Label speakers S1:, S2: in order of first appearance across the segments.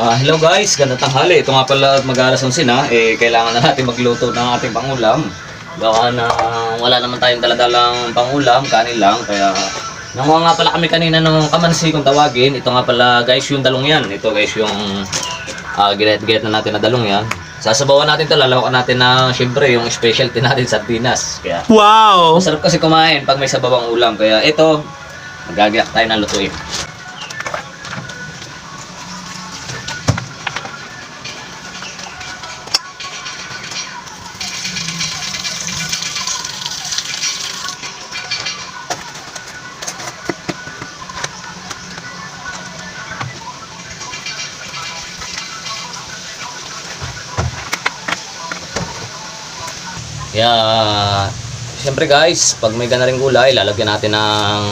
S1: Hello guys, ganda tanghali. Ito nga pala mag-alas 11 na. Kailangan na natin magluto ng ating pangulam. Gawa na wala naman tayong daladalang pangulam, kanin lang. Kaya nanguha nga pala kami kanina ng kamansi kung tawagin. Ito nga pala guys yung dalong yan. Ito guys yung ginayat-gayat na natin na dalong yan. Sasabawan natin ito, lalawakan natin na syempre yung specialty natin sardinas. Kaya
S2: wow!
S1: masarap kasi kumain pag may sabawang ulam. Kaya ito, magagayak tayo ng lutuin. Kaya, siyempre guys, pag may gana ring gulay, lalagyan natin ng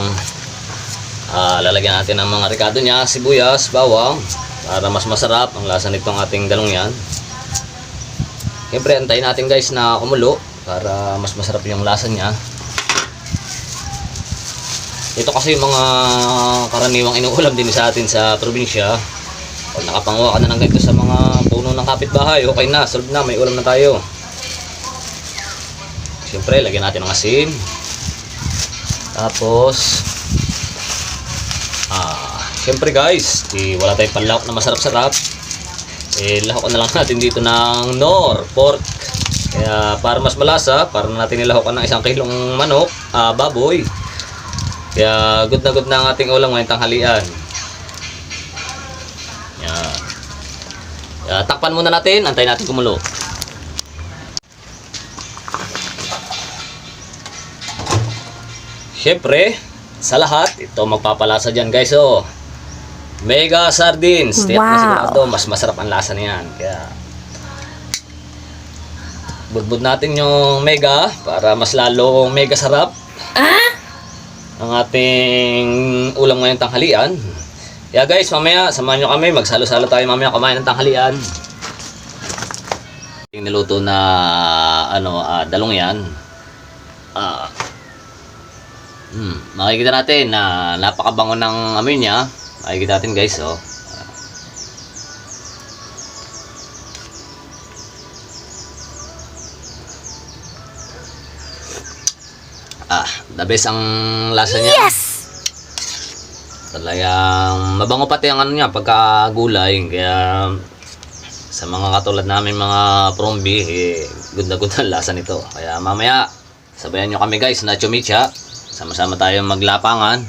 S1: mga ricado niya, sibuyas, bawang, para mas masarap ang lasa nitong ating dalong yan. Siyempre, antayin natin guys na kumulo, para mas masarap yung lasa niya. Ito kasi yung mga karaniwang inuulam din sa atin sa probinsya. Pag nakapanguha ka na ng ganito sa mga puno ng kapitbahay, okay na, solve na, may ulam na tayo. Siyempre, lagyan natin ng asin. Tapos, siyempre guys, wala tayong panlahok na masarap-sarap. Lahok na lang natin dito ng nor, pork. Kaya para mas malasa, para natin nilahokan ng 1 kilong manok, baboy. Kaya good na ang ating ulam ngayong tanghalian. Yan. Takpan muna natin, antayin natin kumulo. Siyempre, sa lahat, ito magpapalasa dyan guys, oh. Mega sardines. Tiyak na sigurado, mas masarap ang lasa niyan. Kaya, budbud natin yung mega para mas lalong mega sarap. Ang ating ulam ngayong tanghalian. Kaya guys, mamaya, samahan nyo kami. Magsalo-salo tayo mamaya kumain ng tanghalian. Yung niluto na, dalong yan. Makikita natin na napakabango ng amoy niya. Makikita natin guys, oh. The best ang lasa niya.
S2: Yes!
S1: Talagang mabango pati ang niya pagka gulay. Kaya sa mga katulad namin mga prombi, good na ang lasa nito. Kaya mamaya sabayan nyo kami guys na chumicha. Sama-sama tayong maglapangan.